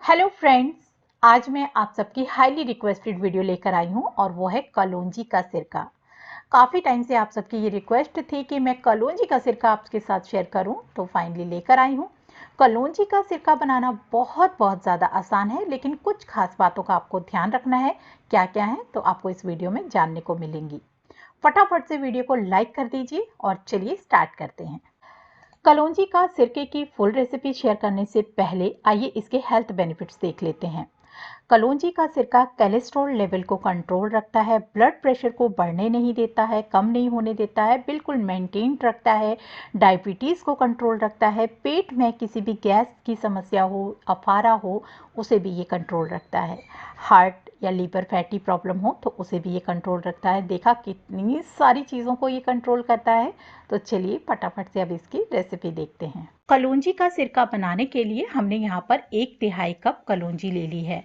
Hello friends, आज मैं आप सबकी हाईली रिक्वेस्टेड वीडियो लेकर आई हूं और वो है कलौंजी का सिरका। काफ़ी टाइम से आप सबकी ये रिक्वेस्ट थी कि मैं कलौंजी का सिरका आपके साथ शेयर करूं, तो फाइनली लेकर आई हूं। कलौंजी का सिरका बनाना बहुत ज़्यादा आसान है, लेकिन कुछ खास बातों का आपको ध्यान रखना है। क्या क्या है तो आपको इस वीडियो में जानने को मिलेंगी। फटाफट से वीडियो को लाइक कर दीजिए और चलिए स्टार्ट करते हैं। कलौंजी का सिरके की फुल रेसिपी शेयर करने से पहले आइए इसके हेल्थ बेनिफिट्स देख लेते हैं। कलौंजी का सिरका कोलेस्ट्रॉल लेवल को कंट्रोल रखता है, ब्लड प्रेशर को बढ़ने नहीं देता है, कम नहीं होने देता है, बिल्कुल मेंटेन रखता है, डायबिटीज़ को कंट्रोल रखता है, पेट में किसी भी गैस की समस्या हो, अफारा हो, उसे भी ये कंट्रोल रखता है। हार्ट या लीवर फैटी प्रॉब्लम हो तो उसे भी ये कंट्रोल रखता है। देखा कितनी सारी चीज़ों को ये कंट्रोल करता है। तो चलिए फटाफट से अब इसकी रेसिपी देखते हैं। कलौंजी का सिरका बनाने के लिए हमने यहाँ पर 1/3 कप कलौंजी ले ली है।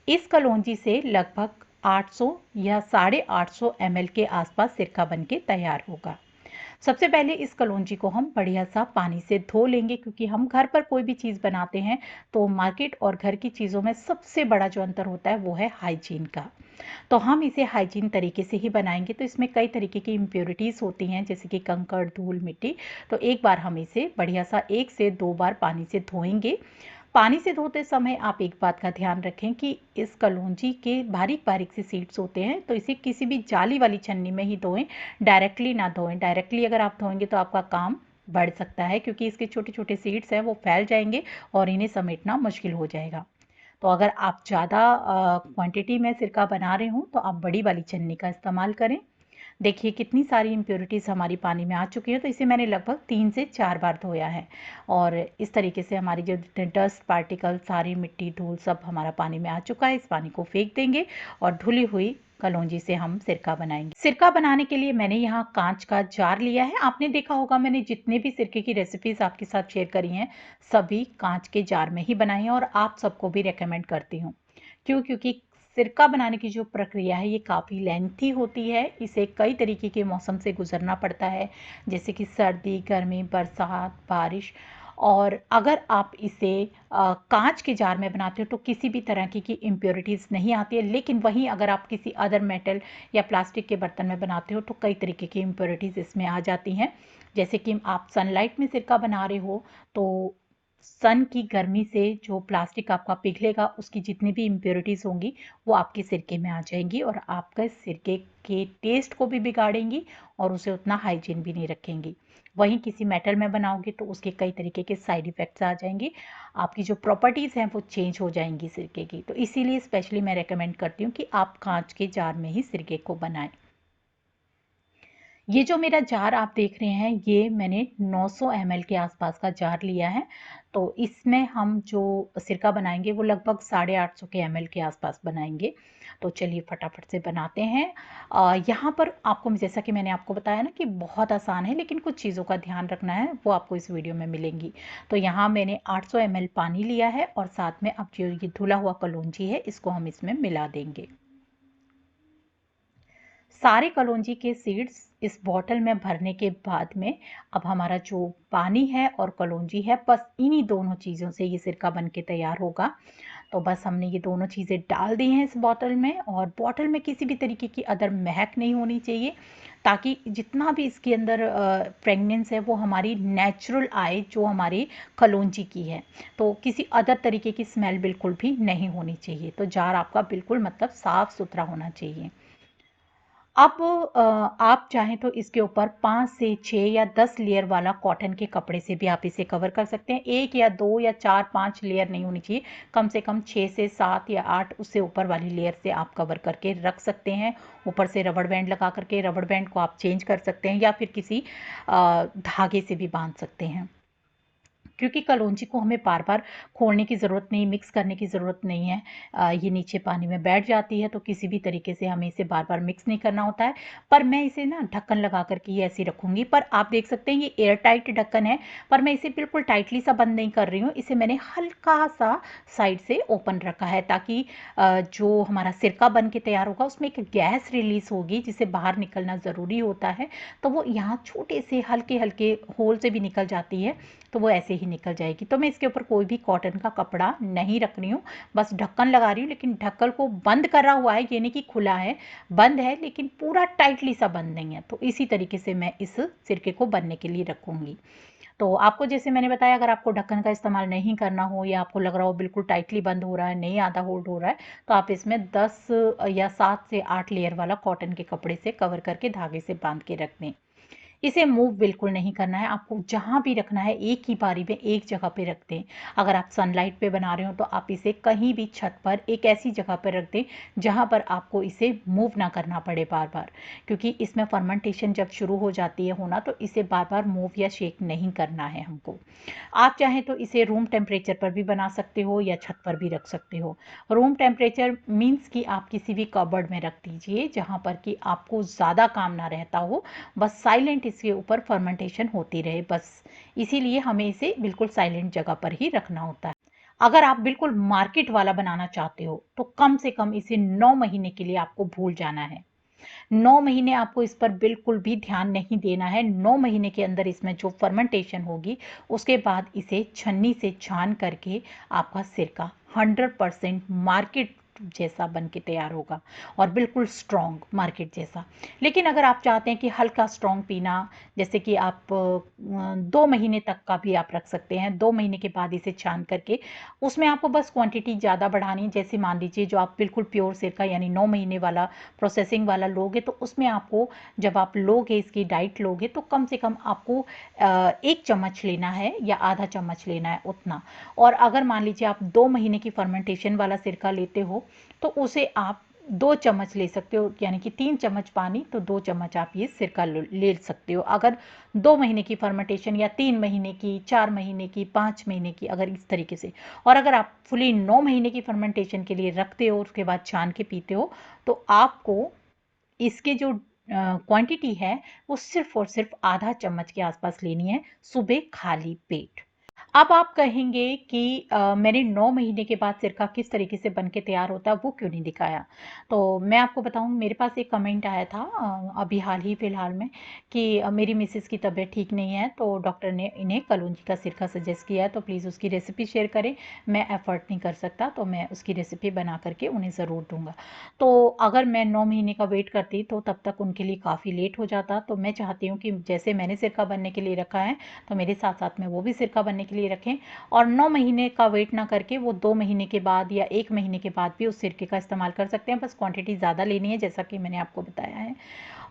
इस कलौंजी से लगभग 800 या 850 ml के आसपास सिरका बनके तैयार होगा। सबसे पहले इस कलौंजी को हम बढ़िया सा पानी से धो लेंगे, क्योंकि हम घर पर कोई भी चीज़ बनाते हैं तो मार्केट और घर की चीज़ों में सबसे बड़ा जो अंतर होता है वो है हाइजीन का। तो हम इसे हाइजीन तरीके से ही बनाएंगे। तो इसमें कई तरीके की इम्प्योरिटीज़ होती हैं, जैसे कि कंकड़, धूल, मिट्टी। तो एक बार हम इसे बढ़िया सा 1 से 2 बार पानी से धोएंगे। पानी से धोते समय आप एक बात का ध्यान रखें कि इस कलौंजी के बारीक बारीक से सीड्स होते हैं, तो इसे किसी भी जाली वाली छन्नी में ही धोएं, डायरेक्टली ना धोएं। डायरेक्टली अगर आप धोएंगे तो आपका काम बढ़ सकता है, क्योंकि इसके छोटे छोटे सीड्स हैं वो फैल जाएंगे और इन्हें समेटना मुश्किल हो जाएगा। तो अगर आप ज़्यादा क्वांटिटी में सिरका बना रहे हो तो आप बड़ी वाली छन्नी का इस्तेमाल करें। देखिए कितनी सारी इम्प्योरिटीज़ हमारी पानी में आ चुकी है। तो इसे मैंने लगभग 3 से 4 बार धोया है और इस तरीके से हमारी जो डस्ट पार्टिकल, सारी मिट्टी, धूल सब हमारा पानी में आ चुका है। इस पानी को फेंक देंगे और धुली हुई कलौंजी से हम सिरका बनाएंगे। सिरका बनाने के लिए मैंने यहाँ कांच का जार लिया है। आपने देखा होगा मैंने जितने भी सिरके की रेसिपीज आपके साथ शेयर करी हैं सभी कांच के जार में ही बनाई हैं, और आप सबको भी रेकमेंड करती हूँ। क्योंकि सिरका बनाने की जो प्रक्रिया है ये काफ़ी लेंथी होती है। इसे कई तरीके के मौसम से गुजरना पड़ता है, जैसे कि सर्दी, गर्मी, बरसात, बारिश। और अगर आप इसे कांच के जार में बनाते हो तो किसी भी तरह की इम्प्योरिटीज़ नहीं आती है। लेकिन वहीं अगर आप किसी अदर मेटल या प्लास्टिक के बर्तन में बनाते हो तो कई तरीके की इम्प्योरिटीज़ इसमें आ जाती हैं। जैसे कि आप सनलाइट में सिरका बना रहे हो तो सन की गर्मी से जो प्लास्टिक आपका पिघलेगा, उसकी जितनी भी इम्प्योरिटीज़ होंगी वो आपके सिरके में आ जाएंगी और आपके सिरके के टेस्ट को भी बिगाड़ेंगी और उसे उतना हाइजीन भी नहीं रखेंगी। वहीं किसी मेटल में बनाओगे तो उसके कई तरीके के साइड इफ़ेक्ट्स आ जाएंगे, आपकी जो प्रॉपर्टीज़ हैं वो चेंज हो जाएंगी सिरके की। तो इसीलिए स्पेशली मैं रेकमेंड करती हूँ कि आप कांच के जार में ही सिरके को बनाएं। ये जो मेरा जार आप देख रहे हैं ये मैंने 900 ml के आसपास का जार लिया है। तो इसमें हम जो सिरका बनाएंगे वो लगभग 850 के ml के आसपास बनाएंगे। तो चलिए फटाफट से बनाते हैं। यहाँ पर आपको, जैसा कि मैंने आपको बताया ना कि बहुत आसान है, लेकिन कुछ चीज़ों का ध्यान रखना है, वो आपको इस वीडियो में मिलेंगी। तो यहाँ मैंने 800 ml पानी लिया है और साथ में अब जो ये धुला हुआ कलौंजी है इसको हम इसमें मिला देंगे। सारे कलौंजी के सीड्स इस बॉटल में भरने के बाद में अब हमारा जो पानी है और कलौंजी है, बस इन्हीं दोनों चीज़ों से ये सिरका बन के तैयार होगा। तो बस हमने ये दोनों चीज़ें डाल दी हैं इस बॉटल में, और बॉटल में किसी भी तरीके की अदर महक नहीं होनी चाहिए, ताकि जितना भी इसके अंदर फ्रेगनेंस है वो हमारी नेचुरल आए, जो हमारी कलौंजी की है। तो किसी अदर तरीके की स्मेल बिल्कुल भी नहीं होनी चाहिए। तो जार आपका बिल्कुल मतलब साफ़ सुथरा होना चाहिए। अब आप चाहें तो इसके ऊपर 5 से 6 या 10 लेयर वाला कॉटन के कपड़े से भी आप इसे कवर कर सकते हैं। 1 या 2 या 4-5 लेयर नहीं होनी चाहिए, कम से कम 6 से 7 या 8 उससे ऊपर वाली लेयर से आप कवर करके रख सकते हैं। ऊपर से रबड़ बैंड लगा करके, रबड़ बैंड को आप चेंज कर सकते हैं या फिर किसी धागे से भी बांध सकते हैं, क्योंकि कलौंजी को हमें बार बार खोलने की ज़रूरत नहीं, मिक्स करने की ज़रूरत नहीं है। ये नीचे पानी में बैठ जाती है, तो किसी भी तरीके से हमें इसे बार बार मिक्स नहीं करना होता है। पर मैं इसे ना ढक्कन लगा करके ये ऐसे रखूँगी। पर आप देख सकते हैं ये एयर टाइट ढक्कन है, पर मैं इसे बिल्कुल टाइटली सा बंद नहीं कर रही हूँ। इसे मैंने हल्का सा साइड से ओपन रखा है, ताकि जो हमारा सिरका बन के तैयार होगा उसमें एक गैस रिलीज़ होगी जिसे बाहर निकलना ज़रूरी होता है। तो वो यहाँ छोटे से हल्के हल्के होल से भी निकल जाती है, तो वो ऐसे ही निकल जाएगी। तो मैं इसके ऊपर कोई भी कॉटन का कपड़ा नहीं रख रही हूँ, बस ढक्कन लगा रही हूँ, लेकिन ढक्कन को बंद करा हुआ है, ये नहीं कि खुला है, बंद है लेकिन पूरा टाइटली सा बंद नहीं है। तो इसी तरीके से मैं इस सिरके को बनने के लिए रखूँगी। तो आपको जैसे मैंने बताया, अगर आपको ढक्कन का इस्तेमाल नहीं करना हो या आपको लग रहा हो बिल्कुल टाइटली बंद हो रहा है, नहीं आधा होल्ड हो रहा है, तो आप इसमें 10 या 7 से 8 लेयर वाला कॉटन के कपड़े से कवर करके धागे से बांध के रख दें। इसे मूव बिल्कुल नहीं करना है, आपको जहाँ भी रखना है एक ही बारी में एक जगह पे रख दें। अगर आप सनलाइट पे बना रहे हो तो आप इसे कहीं भी छत पर एक ऐसी जगह पर रख दें जहाँ पर आपको इसे मूव ना करना पड़े बार बार, क्योंकि इसमें फर्मेंटेशन जब शुरू हो जाती है होना, तो इसे बार बार मूव या शेक नहीं करना है हमको। आप चाहें तो इसे रूम टेम्परेचर पर भी बना सकते हो या छत पर भी रख सकते हो। रूम टेम्परेचर मीन्स कि आप किसी भी कबर्ड में रख दीजिए जहाँ पर कि आपको ज़्यादा काम ना रहता हो, बस साइलेंट इसके ऊपर फर्मेंटेशन होती रहे, बस इसीलिए हमें इसे बिल्कुल साइलेंट जगह पर ही रखना होता है। अगर आप बिल्कुल मार्केट वाला बनाना चाहते हो तो कम से कम इसे 9 महीने के लिए आपको भूल जाना है। 9 महीने आपको इस पर बिल्कुल भी ध्यान नहीं देना है। 9 महीने के अंदर इसमें जो फर्मेंटेशन होगी, उसके बाद इसे छन्नी से छान करके आपका सिरका 100% मार्केट जैसा बन के तैयार होगा और बिल्कुल स्ट्रॉन्ग मार्केट जैसा। लेकिन अगर आप चाहते हैं कि हल्का स्ट्रॉन्ग पीना, जैसे कि आप 2 महीने तक का भी आप रख सकते हैं। 2 महीने के बाद इसे छान करके उसमें आपको बस क्वांटिटी ज़्यादा बढ़ानी, जैसे मान लीजिए जो आप बिल्कुल प्योर सिरका यानी 9 महीने वाला प्रोसेसिंग वाला लोगे, तो उसमें आपको जब आप लोगे इसकी डाइट लोगे तो कम से कम आपको 1 चम्मच लेना है या आधा चम्मच लेना है, उतना। और अगर मान लीजिए आप 2 महीने की फर्मेंटेशन वाला सिरका लेते हो तो उसे आप 2 चम्मच ले सकते हो, यानी कि 3 चम्मच पानी तो 2 चम्मच आप ये सिरका ले सकते हो। अगर 2 महीने की फर्मेंटेशन या 3 महीने की, 4 महीने की, 5 महीने की, अगर इस तरीके से। और अगर आप फुली 9 महीने की फर्मेंटेशन के लिए रखते हो, उसके बाद छान के पीते हो, तो आपको इसके जो क्वांटिटी है वो सिर्फ और सिर्फ आधा चम्मच के आसपास लेनी है, सुबह खाली पेट। अब आप कहेंगे कि मैंने 9 महीने के बाद सिरका किस तरीके से बन के तैयार होता है वो क्यों नहीं दिखाया। तो मैं आपको बताऊं, मेरे पास एक कमेंट आया था अभी हाल ही फिलहाल में कि मेरी मिसेस की तबीयत ठीक नहीं है, तो डॉक्टर ने इन्हें कलौंजी का सिरका सजेस्ट किया है, तो प्लीज़ उसकी रेसिपी शेयर करें। मैं एफर्ट नहीं कर सकता, तो मैं उसकी रेसिपी बना करके उन्हें ज़रूर दूंगा। तो अगर मैं 9 महीने का वेट करती तो तब तक उनके लिए काफ़ी लेट हो जाता। तो मैं चाहती हूँ कि जैसे मैंने सिरका बनने के लिए रखा है, तो मेरे साथ साथ में वो भी सिरका बनने के लिए रखें, और 9 महीने का वेट ना करके वो 2 महीने के बाद या 1 महीने के बाद भी उस सिरके का इस्तेमाल कर सकते हैं। बस क्वांटिटी ज़्यादा लेनी है जैसा कि मैंने आपको बताया है।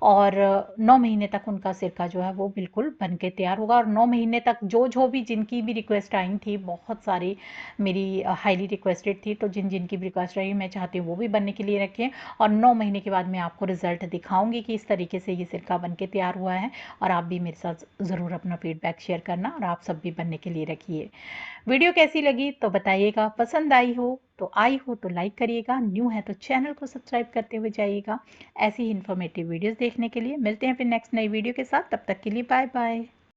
और 9 महीने तक उनका सिरका जो है वो बिल्कुल बन के तैयार होगा। और 9 महीने तक जो भी जिनकी भी रिक्वेस्ट आई थी, बहुत सारी मेरी हाईली रिक्वेस्टेड थी, तो जिन जिनकी भी रिक्वेस्ट आई मैं चाहती हूँ वो भी बनने के लिए रखें। और 9 महीने के बाद मैं आपको रिजल्ट दिखाऊंगी कि इस तरीके से ये सिरका बन के तैयार हुआ है। और आप भी मेरे साथ ज़रूर अपना फीडबैक शेयर करना, और आप सब भी बनने के लिए रखिए। वीडियो कैसी लगी तो बताइएगा, पसंद आई हो तो लाइक करिएगा, न्यू है तो चैनल को सब्सक्राइब करते हुए जाइएगा। ऐसी ही इन्फॉर्मेटिव वीडियोस देखने के लिए मिलते हैं फिर नेक्स्ट नई वीडियो के साथ। तब तक के लिए बाय बाय।